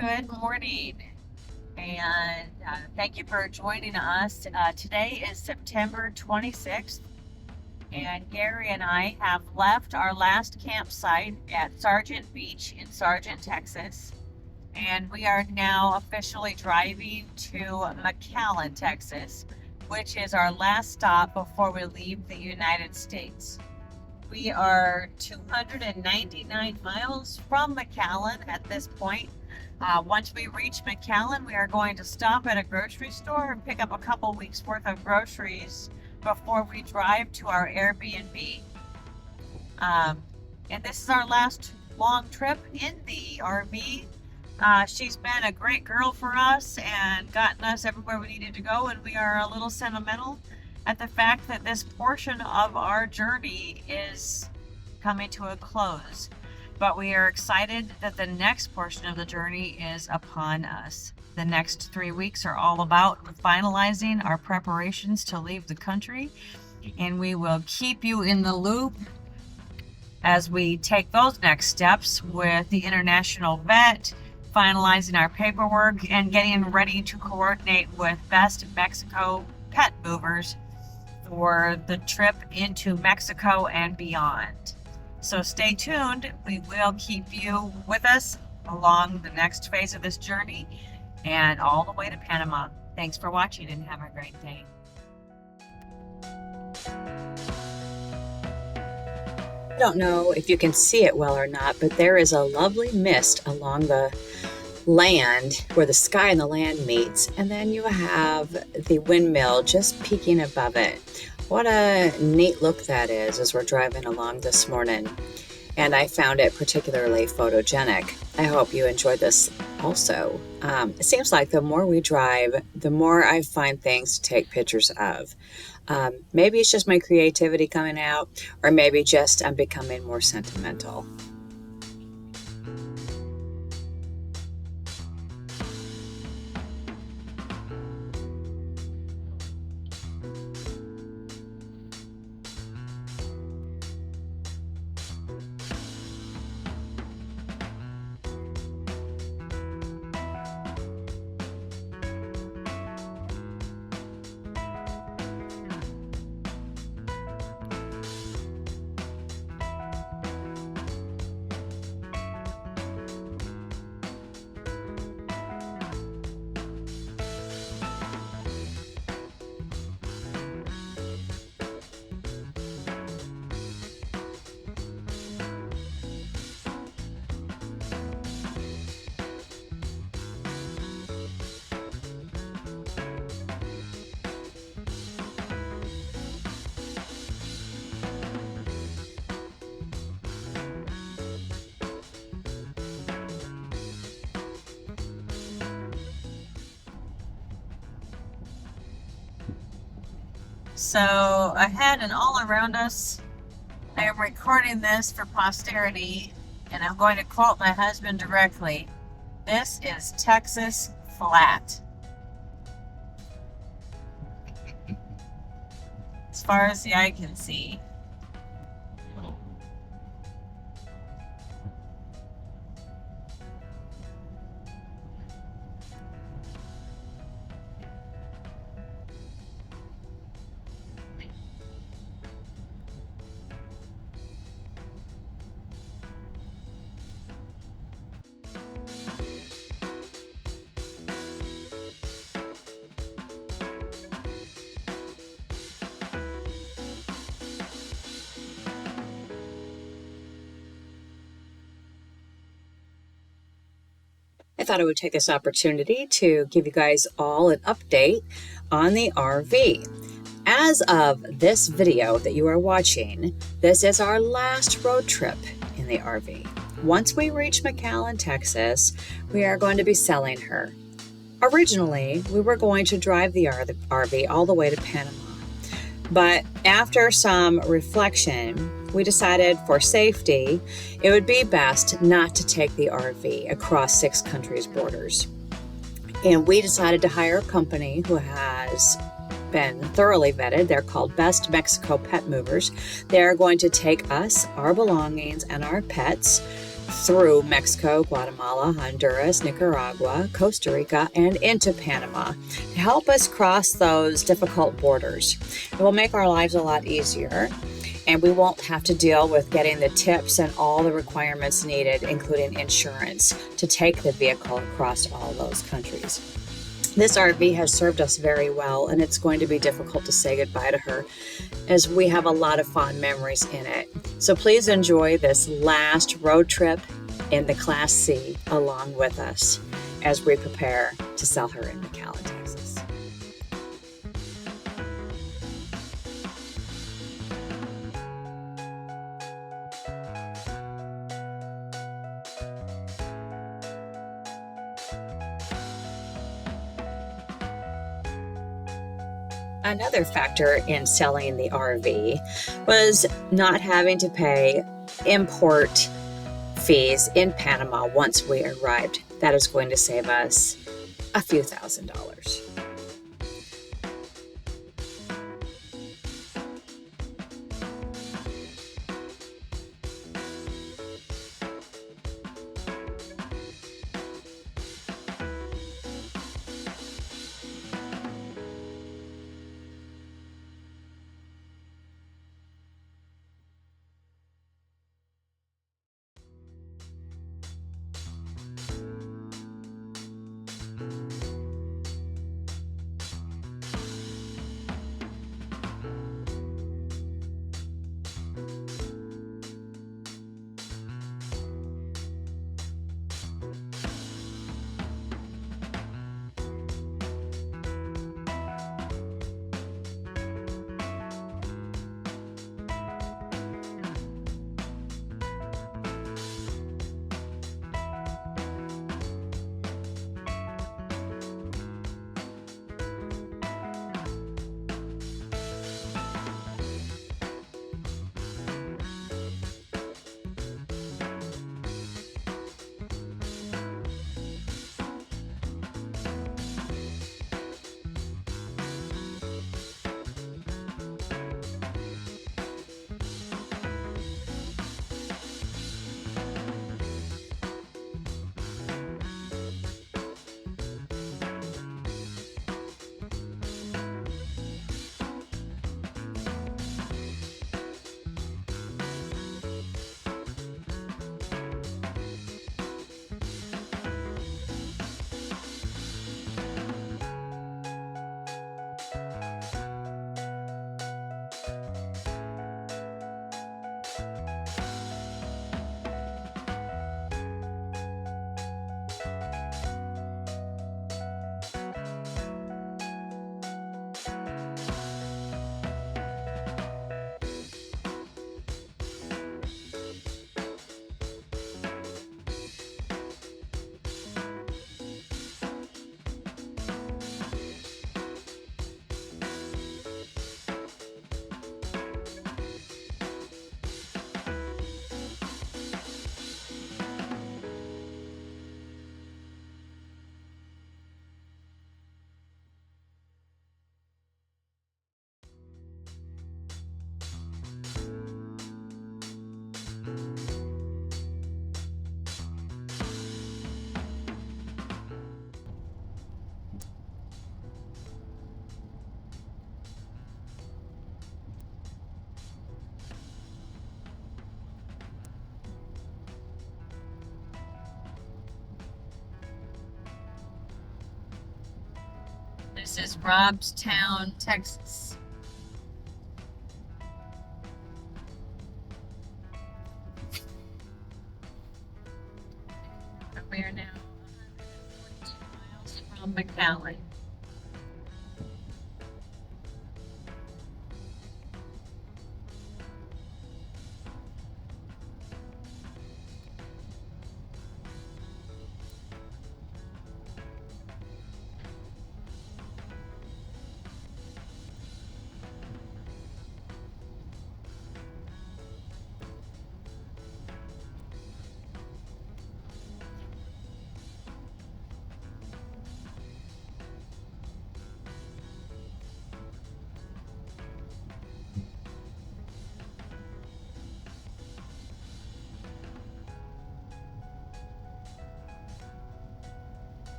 Good morning, and thank you for joining us. Today is September 26th, and Gary and I have left our last campsite at Sargent Beach in Sargent, Texas, and we are now officially driving to McAllen, Texas, which is our last stop before we leave the United States. We are 299 miles from McAllen at this point. Once we reach McAllen, we are going to stop at a grocery store and pick up a couple weeks worth of groceries before we drive to our Airbnb. Um, and this is our last long trip in the RV. She's been a great girl for us and gotten us everywhere we needed to go, and we are a little sentimental at the fact that this portion of our journey is coming to a close. But we are excited that the next portion of the journey is upon us. The next 3 weeks are all about finalizing our preparations to leave the country, and we will keep you in the loop as we take those next steps with the international vet, finalizing our paperwork, and getting ready to coordinate with Best Mexico Pet Movers for the trip into Mexico and beyond. So stay tuned. We will keep you with us along the next phase of this journey and all the way to Panama. Thanks for watching and have a great day. I don't know if you can see it well or not, but there is a lovely mist along the land where the sky and the land meets, and then you have the windmill just peeking above it. What a neat look that is as we're driving along this morning, and I found it particularly photogenic. I hope you enjoyed this also. It seems like the more we drive, the more I find things to take pictures of. Maybe it's just my creativity coming out, or maybe just I'm becoming more sentimental. So ahead and all around us, I am recording this for posterity, and I'm going to quote my husband directly. This is Texas flat. As far as the eye can see. I thought I would take this opportunity to give you guys all an update on the RV. As of this video that you are watching, this is our last road trip in the RV. Once we reach McAllen, Texas, we are going to be selling her. Originally, we were going to drive the RV all the way to Panama, but after some reflection, we decided for safety, it would be best not to take the RV across 6 countries' borders. And we decided to hire a company who has been thoroughly vetted. They're called Best Mexico Pet Movers. They're going to take us, our belongings, and our pets through Mexico, Guatemala, Honduras, Nicaragua, Costa Rica, and into Panama to help us cross those difficult borders. It will make our lives a lot easier, and we won't have to deal with getting the tips and all the requirements needed, including insurance, to take the vehicle across all those countries. This RV has served us very well, and it's going to be difficult to say goodbye to her, as we have a lot of fond memories in it. So please enjoy this last road trip in the Class C along with us as we prepare to sell her in McAllen, Texas. Another factor in selling the RV was not having to pay import fees in Panama once we arrived. That is going to save us a few $1,000s. This is Robstown, Texas. We are now 142 miles from McAllen.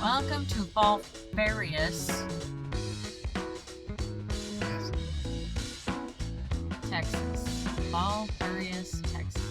Welcome to Valvarius, Texas. Valvarius, Texas.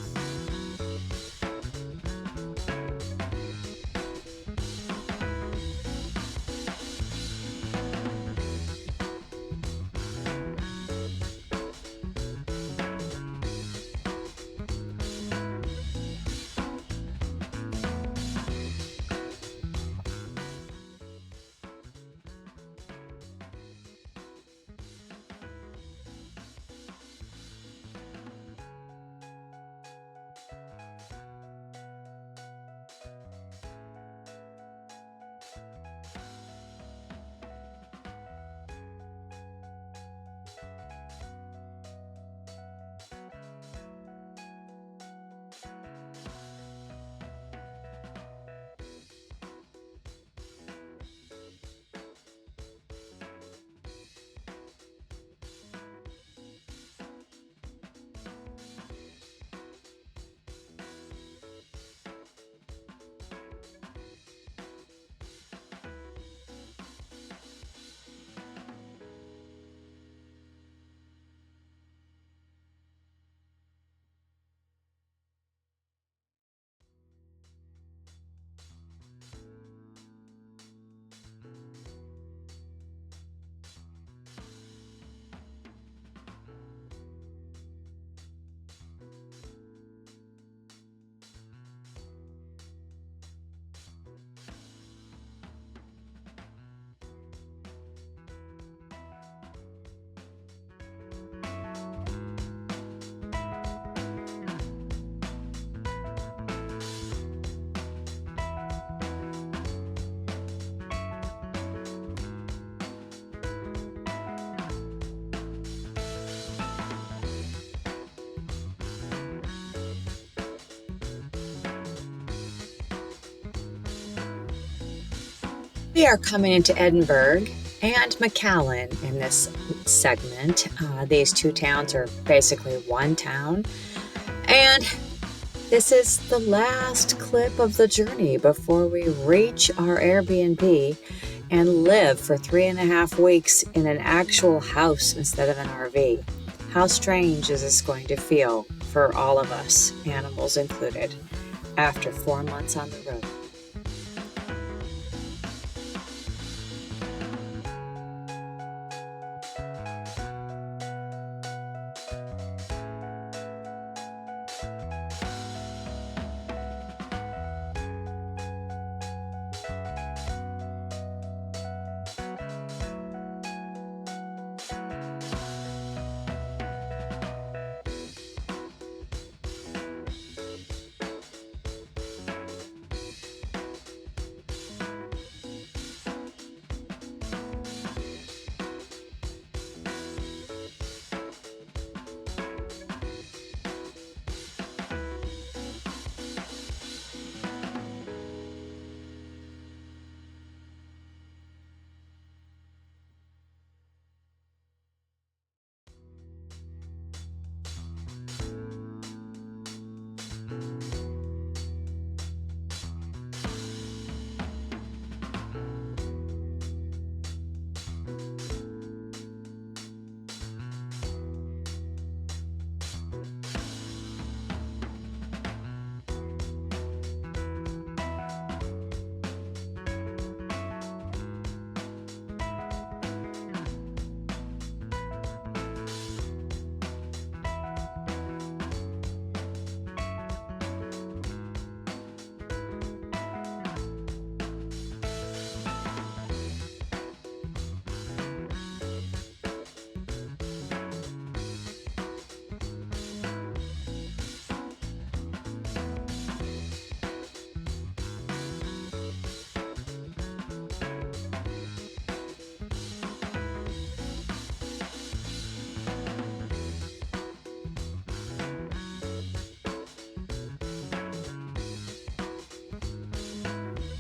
We are coming into Edinburgh and McAllen in this segment. These two towns are basically one town. And this is the last clip of the journey before we reach our Airbnb and live for 3.5 weeks in an actual house instead of an RV. How strange is this going to feel for all of us, animals included, after 4 months on the road?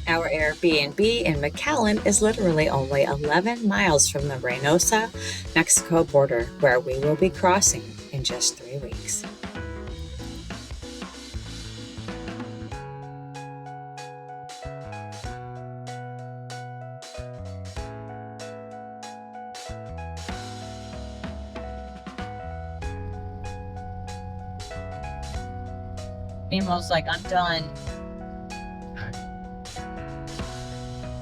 Our Airbnb in McAllen is literally only 11 miles from the Reynosa, Mexico border, where we will be crossing in just 3 weeks. Memo's like, I'm done.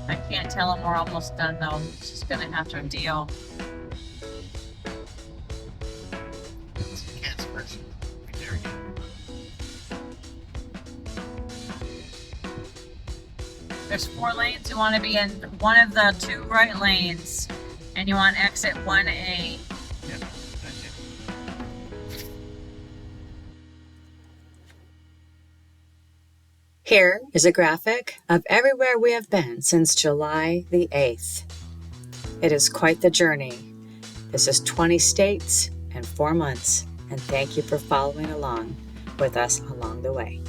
I can't tell him we're almost done though. He's just gonna have to deal. There's 4 lanes. You want to be in one of the 2 right lanes, and you want exit 1A. Here is a graphic of everywhere we have been since July the 8th. It is quite the journey. This is 20 states and 4 months, and thank you for following along with us along the way.